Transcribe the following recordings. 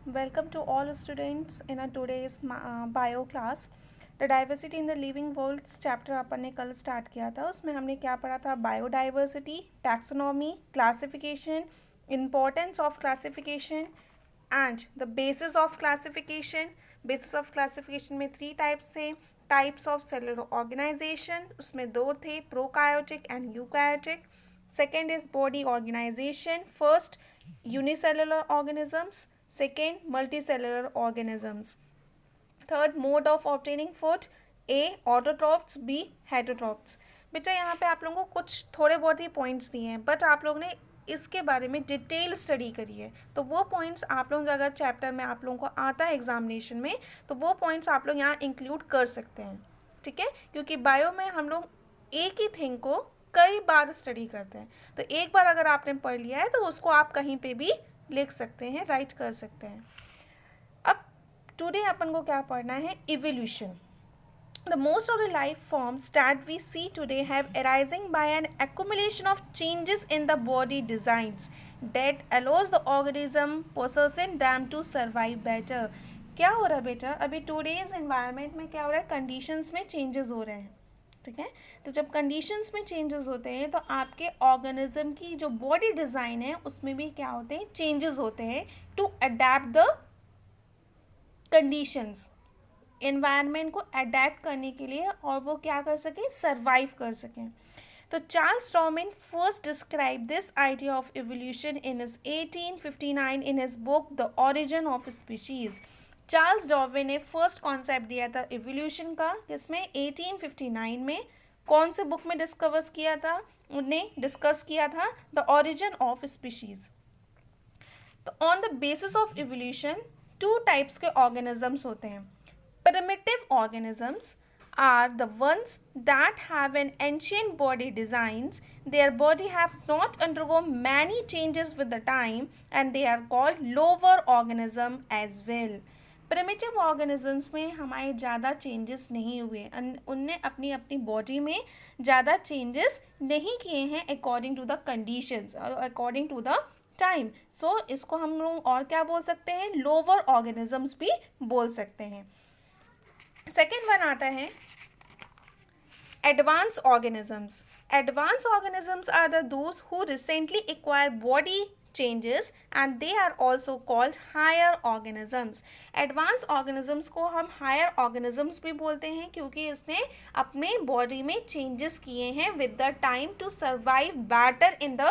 Welcome to all students in a today's bio class. The diversity in the living world chapter अपन ने कल start किया था. उसमें हमने क्या पढ़ा था? Biodiversity, taxonomy, classification, importance of classification and the basis of classification. Basis of classification में 3 टाइप्स थे. टाइप्स ऑफ सेलुलर ऑर्गेनाइजेशन, उसमें 2 थे, prokaryotic and eukaryotic. Second is body organisation. First unicellular organisms, second multicellular organisms. Third mode of obtaining food, A autotrophs, B heterotrophs. बेटा यहाँ पे आप लोगों को कुछ थोड़े बहुत ही पॉइंट्स दिए हैं, बट आप लोगों ने इसके बारे में डिटेल स्टडी करी है, तो वो पॉइंट्स आप लोग अगर चैप्टर में आप लोगों को आता है एग्जामिनेशन में, तो वो पॉइंट्स आप लोग यहाँ इंक्लूड कर सकते हैं. ठीक है, क्योंकि बायो में हम लोग एक ही थिंग को कई बार स्टडी करते हैं, तो एक बार अगर आपने पढ़ लिया है तो उसको आप कहीं पे भी लिख सकते हैं, राइट कर सकते हैं. अब टुडे अपन को क्या पढ़ना है? Evolution. The most of the life forms that we see today have arising by an accumulation of changes in the body designs that allows the organism possessing them to survive better. क्या हो रहा है बेटा? अभी today's environment में क्या हो रहा है? कंडीशंस में चेंजेस हो रहे हैं. ठीक है, तो जब कंडीशंस में चेंजेस होते हैं तो आपके ऑर्गेनिज्म की जो बॉडी डिज़ाइन है उसमें भी क्या होते हैं? चेंजेस होते हैं to adapt the conditions, environment को अडेप्ट करने के लिए, और वो क्या कर सकें? सर्वाइव कर सकें. तो Charles Darwin first describe this idea of evolution in his 1859 in his book the origin of species. Charles Darwin ने फर्स्ट कॉन्सेप्ट दिया था इवोल्यूशन का, जिसमें 1859 में कौन से बुक में डिस्कवर किया था? उन्हें डिस्कस किया था द ओरिजिन ऑफ स्पीशीज. तो on the basis of evolution 2 types के ऑर्गेनिजम्स होते हैं. Primitive organisms are the ones that have an ancient body designs. Their body have not undergone many changes with the time and they are called lower organism as well. Primitive organisms में हमारे ज़्यादा changes नहीं हुए, उनने अपनी अपनी body में ज़्यादा changes नहीं किए हैं according to the conditions और according to the time. So इसको हम लोग और क्या बोल सकते हैं? lower organisms भी बोल सकते हैं. सेकेंड वन आता है advance organisms. Advance organisms are the those who recently acquire body changes and they are also called higher organisms. Advance organisms को हम हायर ऑर्गेनिजम्स भी बोलते हैं क्योंकि इसने अपने बॉडी में चेंजेस किए हैं with the time to survive better in the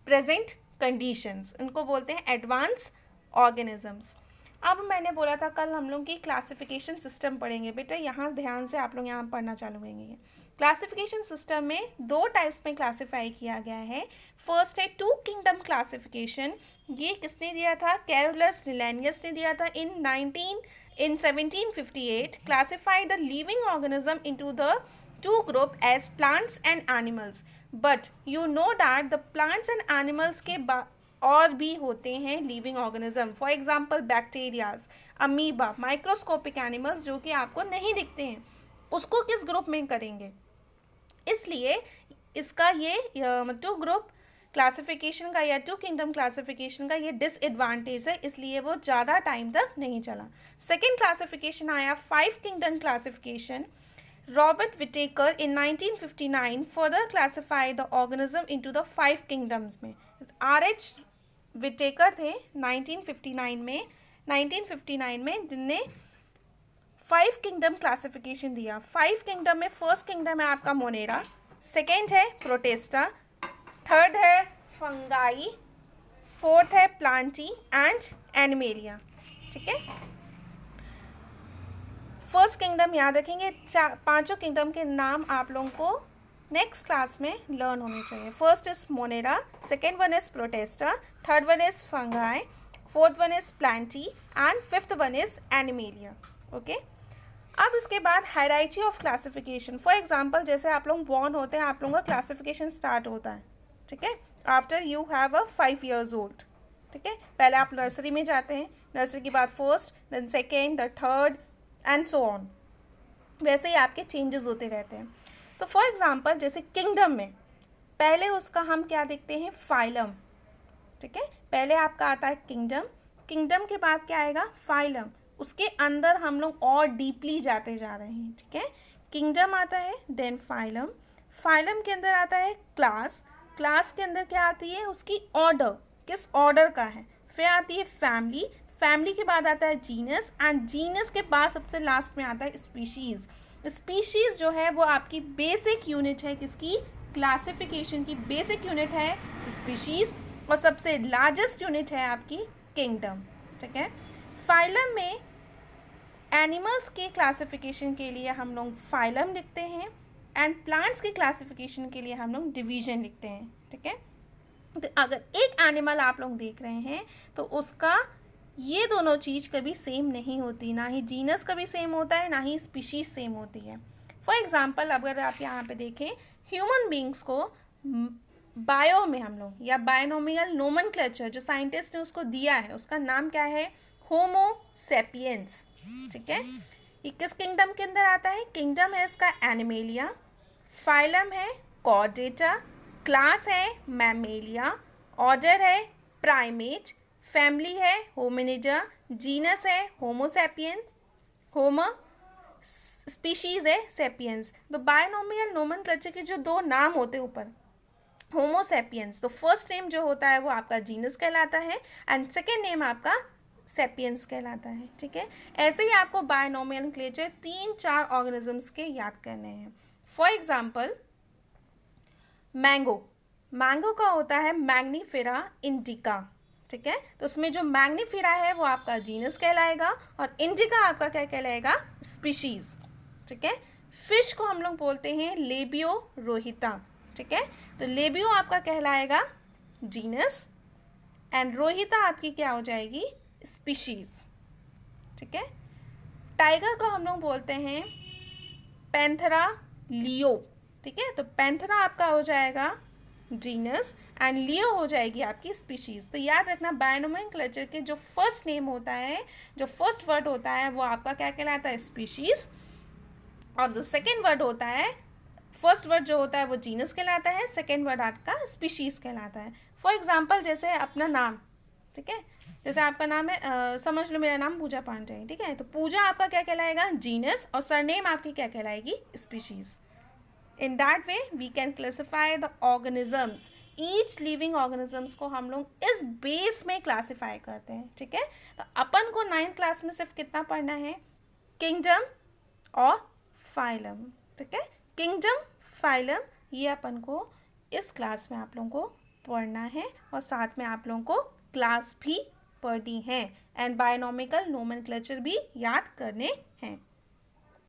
present conditions. इनको बोलते हैं एडवांस ऑर्गेनिजम्स. अब मैंने बोला था कल हम लोग की क्लासिफिकेशन सिस्टम पढ़ेंगे. बेटा यहाँ ध्यान से आप लोग यहाँ पढ़ना चालू करेंगे. क्लासिफिकेशन सिस्टम में 2 टाइप्स में क्लासिफाई किया गया है. फर्स्ट है 2 किंगडम क्लासिफिकेशन. ये किसने दिया था? कैरोलस लिनेनियस ने दिया था in 1758. Classified the living organism into the 2 group as plants and animals. But you know that the plants and animals के और भी होते हैं living organism. For example bacterias, amoeba, microscopic animals जो कि आपको नहीं दिखते हैं, उसको किस ग्रुप में करेंगे? इसलिए इसका ये 2 ग्रुप क्लासिफिकेशन का या 2 किंगडम क्लासिफिकेशन का ये डिसएडवांटेज है, इसलिए वो ज़्यादा टाइम तक नहीं चला. सेकेंड क्लासिफिकेशन आया 5 kingdom classification. Robert Whittaker in 1959 further classified the organism into the 5 kingdoms में. R.H. विटेकर थे 1959 में जिनने 5 किंगडम क्लासिफिकेशन दिया. 5 किंगडम में फर्स्ट किंगडम है आपका मोनेरा, सेकेंड है प्रोटेस्टा, थर्ड है फंगाई, फोर्थ है प्लांटी एंड एनिमेलिया. ठीक है, फर्स्ट किंगडम याद रखेंगे. 5 किंगडम के नाम आप लोगों को नेक्स्ट क्लास में लर्न होने चाहिए. First is Monera, second one is Protista, third one is fungi, fourth one is Plantae and fifth one is animalia. Okay, अब इसके बाद hierarchy of classification. For example जैसे आप लोग बॉर्न होते हैं, आप लोगों का क्लासिफिकेशन स्टार्ट होता है. ठीक है, after you have a 5 years old. ठीक है, पहले आप नर्सरी में जाते हैं, नर्सरी के बाद first, then second, the third and so on. वैसे ही आपके चेंजेस होते रहते हैं. तो फॉर एग्जांपल जैसे किंगडम में पहले उसका हम क्या देखते हैं? फाइलम. ठीक है, पहले आपका आता है किंगडम, किंगडम के बाद क्या आएगा, फाइलम। उसके अंदर हम लोग और डीपली जाते जा रहे हैं, ठीक है। किंगडम आता है, देन फाइलम, फाइलम के अंदर आता है क्लास, क्लास के अंदर क्या आती है, उसकी ऑर्डर, किस ऑर्डर का है। फिर आती है फैमिली, फैमिली के बाद आता है जीनस, एंड जीनस के बाद सबसे लास्ट में आता है स्पीशीज़। स्पीशीज़ जो है वो आपकी बेसिक यूनिट है, किसकी, क्लासिफिकेशन की बेसिक यूनिट है स्पीशीज़, और सबसे लार्जेस्ट यूनिट है आपकी किंगडम, ठीक है। फाइलम में एनिमल्स के क्लासिफिकेशन के लिए हम लोग फाइलम लिखते हैं, एंड प्लांट्स के क्लासिफिकेशन के लिए हम लोग डिवीजन लिखते हैं, ठीक है। तो अगर एक एनिमल आप लोग देख रहे हैं तो उसका ये दोनों चीज़ कभी सेम नहीं होती, ना ही जीनस कभी सेम होता है, ना ही स्पीशीज सेम होती है। फॉर एग्जांपल अगर आप यहाँ पे देखें, ह्यूमन बींग्स को बायो में हम लोग, या बायनोमियल नोमेनक्लेचर जो साइंटिस्ट ने उसको दिया है, उसका नाम क्या है, होमो सेपियंस, ठीक है। ये किस किंगडम के अंदर आता है, किंगडम है इसका एनिमेलिया, फाइलम है कॉर्डेटा, क्लास है मैमेलिया, ऑर्डर है प्राइमेट, फैमिली है होमिनिडा, जीनस है होमो सेपियंस, होमो, स्पीशीज है सेपियंस। तो बायनोमियल नोमेनक्लेचर के जो दो नाम होते हैं ऊपर, होमो सेपियंस, तो फर्स्ट नेम जो होता है वो आपका जीनस कहलाता है, एंड सेकेंड नेम आपका सेपियंस कहलाता है, ठीक है। ऐसे ही आपको बायनोमेनक्लेचर 3-4 ऑर्गेनिजम्स के याद करने हैं। फॉर एग्जाम्पल मैंगो, मैंगो का होता है मैग्नीफेरा इंडिका, ठीक है। तो उसमें जो मैग्नीफेरा है वो आपका जीनस कहलाएगा, और इंडिका आपका क्या कहलाएगा, स्पीशीज, ठीक है। फिश को हम लोग बोलते हैं लेबियो रोहिता, ठीक है। तो लेबियो आपका कहलाएगा जीनस, एंड रोहिता आपकी क्या हो जाएगी, स्पीशीज, ठीक है। टाइगर को हम लोग बोलते हैं पैंथेरा लियो, ठीक है। तो पैंथेरा आपका हो जाएगा जीनस, एंड लियो हो जाएगी आपकी स्पीशीज। तो याद रखना बायनोमेनक्लेचर के जो फर्स्ट नेम होता है, जो फर्स्ट वर्ड होता है वो आपका क्या कहलाता है, स्पीशीज, और जो सेकेंड वर्ड होता है, फर्स्ट वर्ड जो होता है वो जीनस कहलाता है, सेकेंड वर्ड आपका स्पीशीज कहलाता है। फॉर एग्जाम्पल जैसे अपना नाम, ठीक है, जैसे आपका नाम है समझ लो मेरा नाम पूजा पांडे है, ठीक है। तो पूजा आपका क्या कहलाएगा, जीनस, और सरनेम आपकी क्या कहलाएगी, species. In that way we can classify the organisms, each living organisms को हम लोग इस बेस में क्लासिफाई करते हैं, ठीक है। तो अपन को 9th क्लास में सिर्फ कितना पढ़ना है, किंगडम और फाइलम, ठीक है। किंगडम, फाइलम, ये अपन को इस क्लास में आप लोगों को पढ़ना है, और साथ में आप लोगों को क्लास भी पढ़नी है, एंड बायनोमिकल नोमेनक्लेचर भी याद करने हैं।